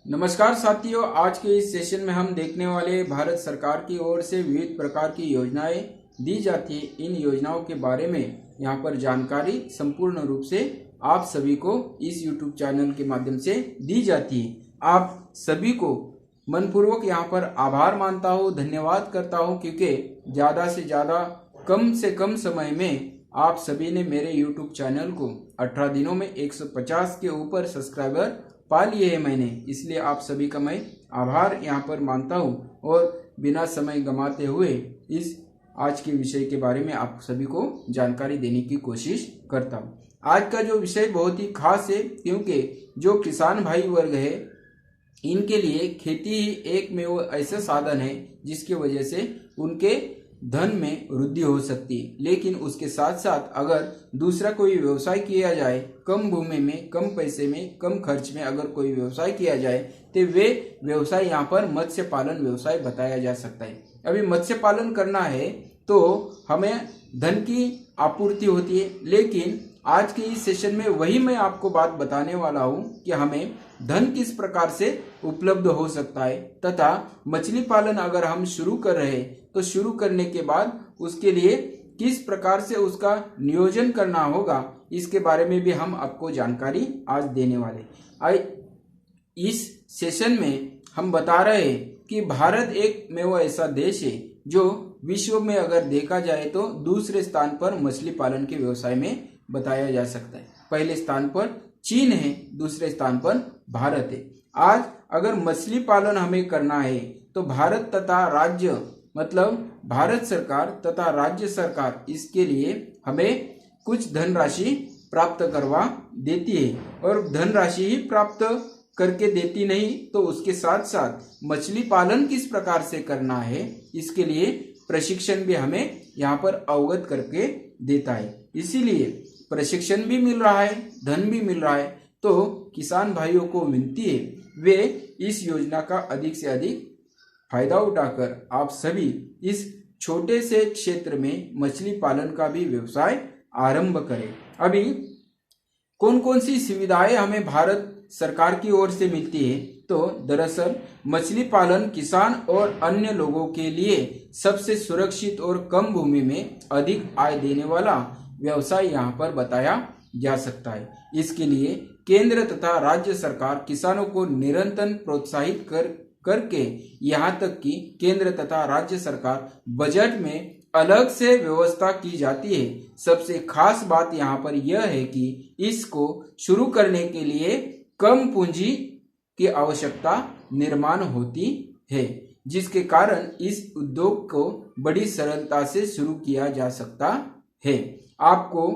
नमस्कार साथियों, आज के इस सेशन में हम देखने वाले भारत सरकार की ओर से विविध प्रकार की योजनाएं दी जाती है। इन योजनाओं के बारे में यहाँ पर जानकारी संपूर्ण रूप से आप सभी को इस YouTube चैनल के माध्यम से दी जाती है। आप सभी को मनपूर्वक यहाँ पर आभार मानता हूँ, धन्यवाद करता हूँ, क्योंकि ज़्यादा से ज़्यादा कम से कम समय में आप सभी ने मेरे YouTube चैनल को 18 दिनों में 150 के ऊपर सब्सक्राइबर पा लिए है मैंने, इसलिए आप सभी का मैं आभार यहाँ पर मानता हूँ और बिना समय गंवाते हुए इस आज के विषय के बारे में आप सभी को जानकारी देने की कोशिश करता हूँ। आज का जो विषय बहुत ही खास है, क्योंकि जो किसान भाई वर्ग है इनके लिए खेती ही एक में वो ऐसा साधन है जिसकी वजह से उनके धन में वृद्धि हो सकती है। लेकिन उसके साथ साथ अगर दूसरा कोई व्यवसाय किया जाए, कम भूमि में, कम पैसे में, कम खर्च में अगर कोई व्यवसाय किया जाए तो वे व्यवसाय यहाँ पर मत्स्य पालन व्यवसाय बताया जा सकता है। अभी मत्स्य पालन करना है तो हमें धन की आपूर्ति होती है, लेकिन आज के इस सेशन में वही मैं आपको बात बताने वाला हूँ कि हमें धन किस प्रकार से उपलब्ध हो सकता है तथा मछली पालन अगर हम शुरू कर रहे हैं तो शुरू करने के बाद उसके लिए किस प्रकार से उसका नियोजन करना होगा, इसके बारे में भी हम आपको जानकारी आज देने वाले। इस सेशन में हम बता रहे हैं कि भारत एक में वो ऐसा देश है जो विश्व में अगर देखा जाए तो दूसरे स्थान पर मछली पालन के व्यवसाय में बताया जा सकता है। पहले स्थान पर चीन है, दूसरे स्थान पर भारत है। आज अगर मछली पालन हमें करना है तो भारत तथा राज्य मतलब भारत सरकार तथा राज्य सरकार इसके लिए हमें कुछ धनराशि प्राप्त करवा देती है, और धनराशि ही प्राप्त करके देती नहीं तो उसके साथ साथ मछली पालन किस प्रकार से करना है इसके लिए प्रशिक्षण भी हमें यहाँ पर अवगत करके देता है। इसीलिए प्रशिक्षण भी मिल रहा है, धन भी मिल रहा है। तो किसान भाइयों को विनती है वे इस योजना का अधिक से अधिक फायदा उठाकर आप सभी इस छोटे से क्षेत्र में मछली पालन का भी व्यवसाय आरंभ करें। अभी कौन कौन सी सुविधाएं हमें भारत सरकार की ओर से मिलती है, तो दरअसल मछली पालन किसान और अन्य लोगों के लिए सबसे सुरक्षित और कम भूमि में अधिक आय देने वाला व्यवसाय यहाँ पर बताया जा सकता है। इसके लिए केंद्र तथा राज्य सरकार किसानों को निरंतर प्रोत्साहित करके यहाँ तक कि केंद्र तथा राज्य सरकार बजट में अलग से व्यवस्था की जाती है। सबसे खास बात यहाँ पर यह है कि इसको शुरू करने के लिए कम पूंजी की आवश्यकता निर्माण होती है, जिसके कारण इस उद्योग को बड़ी सरलता से शुरू किया जा सकता है। आपको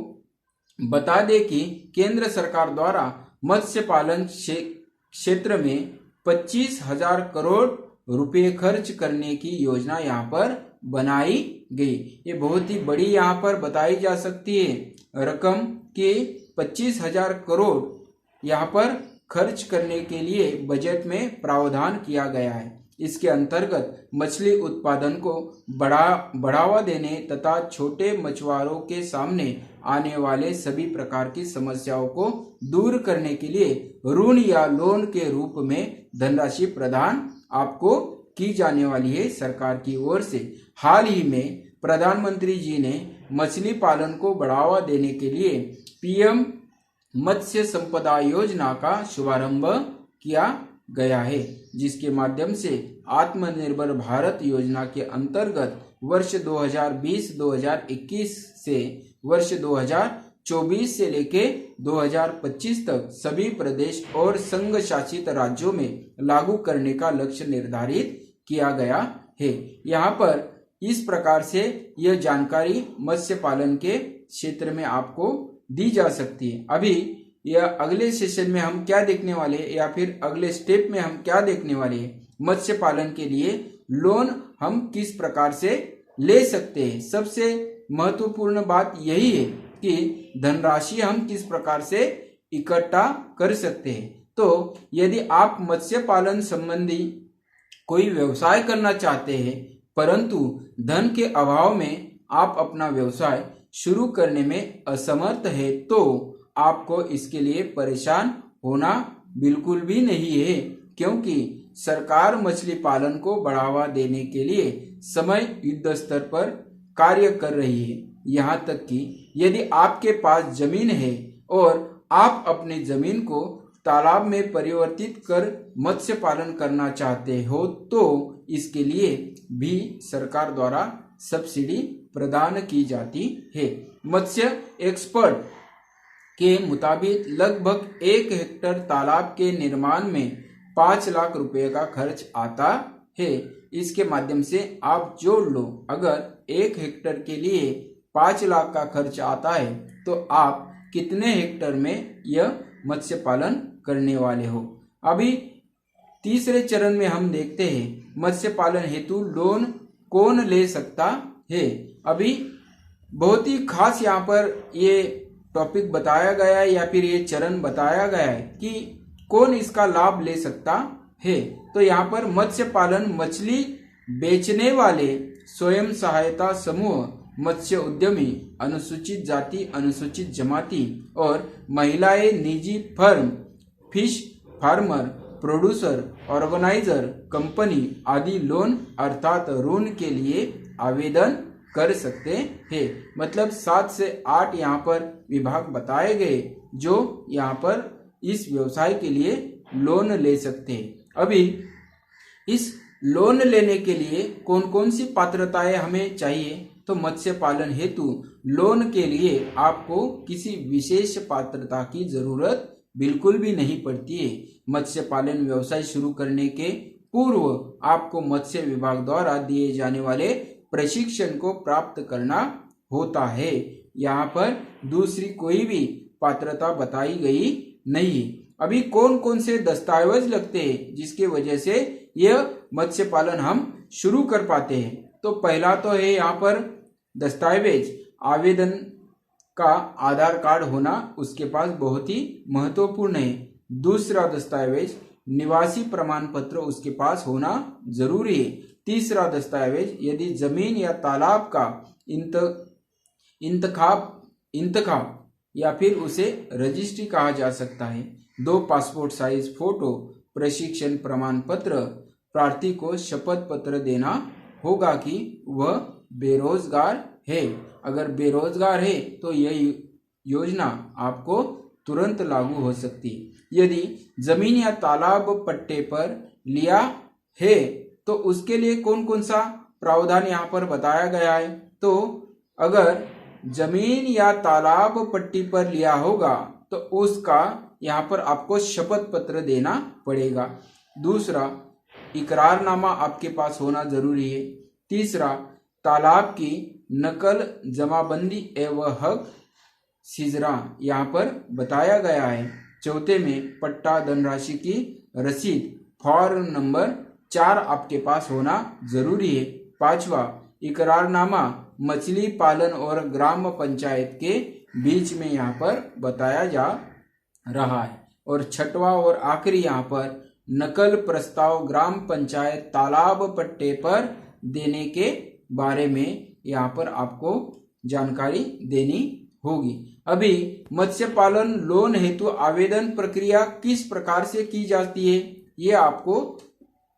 बता दें कि केंद्र सरकार द्वारा मत्स्य पालन क्षेत्र में 25,000 करोड़ रुपए खर्च करने की योजना यहाँ पर बनाई गई। ये बहुत ही बड़ी यहाँ पर बताई जा सकती है रकम कि 25,000 करोड़ यहाँ पर खर्च करने के लिए बजट में प्रावधान किया गया है। इसके अंतर्गत मछली उत्पादन को बढ़ावा देने तथा छोटे मछुआरों के सामने आने वाले सभी प्रकार की समस्याओं को दूर करने के लिए ऋण या लोन के रूप में धनराशि प्रदान आपको की जाने वाली है सरकार की ओर से। हाल ही में प्रधानमंत्री जी ने मछली पालन को बढ़ावा देने के लिए पीएम मत्स्य संपदा योजना का शुभारंभ किया गया है, जिसके माध्यम से आत्मनिर्भर भारत योजना के अंतर्गत वर्ष 2020-2021 से वर्ष 2024 से लेके 2025 तक सभी प्रदेश और संघ शासित राज्यों में लागू करने का लक्ष्य निर्धारित किया गया है। यहाँ पर इस प्रकार से यह जानकारी मत्स्य पालन के क्षेत्र में आपको दी जा सकती है। अभी यह अगले सेशन में हम क्या देखने वाले या फिर अगले स्टेप में हम क्या देखने वाले हैं, मत्स्य पालन के लिए लोन हम किस प्रकार से ले सकते हैं। सबसे महत्वपूर्ण बात यही है कि धनराशि हम किस प्रकार से इकट्ठा कर सकते हैं। तो यदि आप मत्स्य पालन संबंधी कोई व्यवसाय करना चाहते हैं परंतु धन के अभाव में आप अपना व्यवसाय शुरू करने में असमर्थ है, तो आपको इसके लिए परेशान होना बिल्कुल भी नहीं है। क्योंकि सरकार मछली पालन को बढ़ावा देने के लिए समय युद्ध स्तर पर कार्य कर रही है। यहाँ तक कि यदि आपके पास जमीन है और आप अपनी जमीन को तालाब में परिवर्तित कर मत्स्य पालन करना चाहते हो तो इसके लिए भी सरकार द्वारा सब्सिडी प्रदान की जाती है। मत्स्य एक्सपर्ट के मुताबिक लगभग 1 हेक्टेयर तालाब के निर्माण में 5 लाख रुपए का खर्च आता है। इसके माध्यम से आप जोड़ लो, अगर 1 हेक्टेयर के लिए 5 लाख का खर्च आता है तो आप कितने हेक्टेयर में यह मत्स्य पालन करने वाले हो। अभी तीसरे चरण में हम देखते हैं मत्स्य पालन हेतु लोन कौन ले सकता है। अभी बहुत ही खास यहाँ पर ये टॉपिक बताया गया है या फिर ये चरण बताया गया है कि कौन इसका लाभ ले सकता है। तो यहाँ पर मत्स्य पालन मछली बेचने वाले स्वयं सहायता समूह, मत्स्य उद्यमी, अनुसूचित जाति, अनुसूचित जमाती और महिलाएं, निजी firm, fish farmer, producer, organiser, company आदि लोन अर्थात ऋण के लिए आवेदन कर सकते हैं। मतलब 7 से 8 यहाँ पर विभाग बताए गए जो यहाँ पर इस व्यवसाय के लिए लोन ले सकते हैं। अभी इस लोन लेने के लिए कौन कौन सी पात्रताएं हमें चाहिए, तो मत्स्य पालन हेतु लोन के लिए आपको किसी विशेष पात्रता की जरूरत बिल्कुल भी नहीं पड़ती है। मत्स्य पालन व्यवसाय शुरू करने के पूर्व आपको मत्स्य विभाग द्वारा दिए जाने वाले प्रशिक्षण को प्राप्त करना होता है। यहाँ पर दूसरी कोई भी पात्रता बताई गई नहीं। अभी कौन कौन से दस्तावेज लगते हैं जिसके वजह से यह मत्स्य पालन हम शुरू कर पाते हैं, तो पहला तो है यहाँ पर दस्तावेज, आवेदन का आधार कार्ड होना उसके पास बहुत ही महत्वपूर्ण है। दूसरा दस्तावेज निवासी प्रमाण पत्र उसके पास होना जरूरी है। तीसरा दस्तावेज यदि जमीन या तालाब का इंतखाब या फिर उसे रजिस्ट्री कहा जा सकता है। 2 पासपोर्ट साइज फोटो, प्रशिक्षण प्रमाण पत्र, प्रार्थी को शपथ पत्र देना होगा कि वह बेरोजगार है। अगर बेरोजगार है तो यह योजना आपको तुरंत लागू हो सकती है। यदि जमीन या तालाब पट्टे पर लिया है तो उसके लिए कौन कौन सा प्रावधान यहाँ पर बताया गया है, तो अगर जमीन या तालाब पट्टी पर लिया होगा तो उसका यहाँ पर आपको शपथ पत्र देना पड़ेगा। दूसरा, इकरारनामा आपके पास होना जरूरी है। तीसरा, तालाब की नकल, जमाबंदी एवं हक सिजरा यहाँ पर बताया गया है। चौथे में पट्टा, धनराशि की रसीद, फॉर्म नंबर 4 आपके पास होना जरूरी है। 5वां, इकरारनामा मछली पालन और ग्राम पंचायत के बीच में यहाँ पर बताया जा रहा है। और 6वां और आखिरी यहाँ पर नकल प्रस्ताव ग्राम पंचायत तालाब पट्टे पर देने के बारे में यहाँ पर आपको जानकारी देनी होगी। अभी मत्स्य पालन लोन हेतु आवेदन प्रक्रिया किस प्रकार से की जाती है ये आपको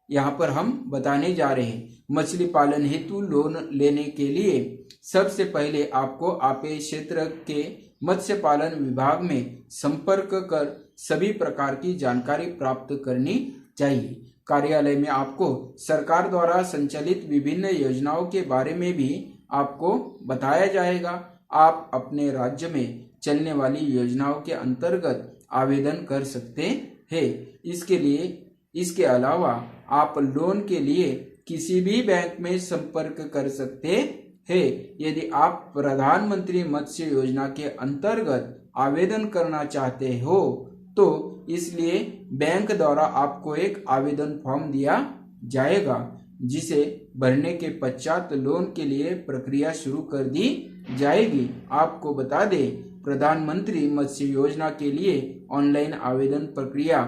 यहाँ पर हम बताने जा रहे हैं। मछली पालन हेतु लोन लेने के लिए सबसे पहले आपको आपके क्षेत्र के मत्स्य पालन विभाग में संपर्क कर सभी प्रकार की जानकारी प्राप्त करनी चाहिए। कार्यालय में आपको सरकार द्वारा संचालित विभिन्न योजनाओं के बारे में भी आपको बताया जाएगा। आप अपने राज्य में चलने वाली योजनाओं के अंतर्गत आवेदन कर सकते हैं। इसके अलावा आप लोन के लिए किसी भी बैंक में संपर्क कर सकते हैं। यदि आप प्रधानमंत्री मत्स्य योजना के अंतर्गत आवेदन करना चाहते हो तो इसलिए बैंक द्वारा आपको एक आवेदन फॉर्म दिया जाएगा जिसे भरने के पश्चात लोन के लिए प्रक्रिया शुरू कर दी जाएगी। आपको बता दें, प्रधानमंत्री मत्स्य योजना के लिए ऑनलाइन आवेदन प्रक्रिया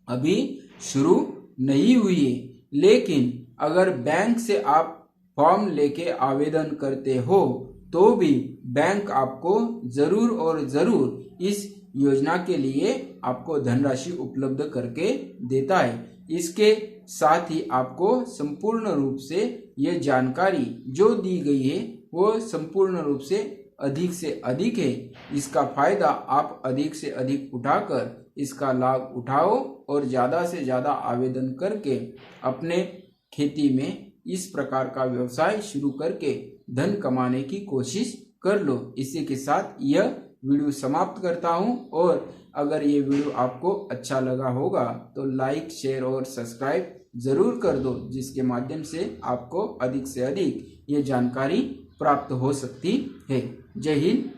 अभी शुरू नहीं हुई है, लेकिन अगर बैंक से आप फॉर्म लेके आवेदन करते हो तो भी बैंक आपको जरूर और जरूर इस योजना के लिए आपको धनराशि उपलब्ध करके देता है। इसके साथ ही आपको संपूर्ण रूप से ये जानकारी जो दी गई है वो संपूर्ण रूप से अधिक है। इसका फायदा आप अधिक से अधिक उठाकर इसका लाभ उठाओ और ज़्यादा से ज़्यादा आवेदन करके अपने खेती में इस प्रकार का व्यवसाय शुरू करके धन कमाने की कोशिश कर लो। इसी के साथ यह वीडियो समाप्त करता हूं, और अगर ये वीडियो आपको अच्छा लगा होगा तो लाइक, शेयर और सब्सक्राइब जरूर कर दो, जिसके माध्यम से आपको अधिक से अधिक ये जानकारी प्राप्त हो सकती है। जय हिंद,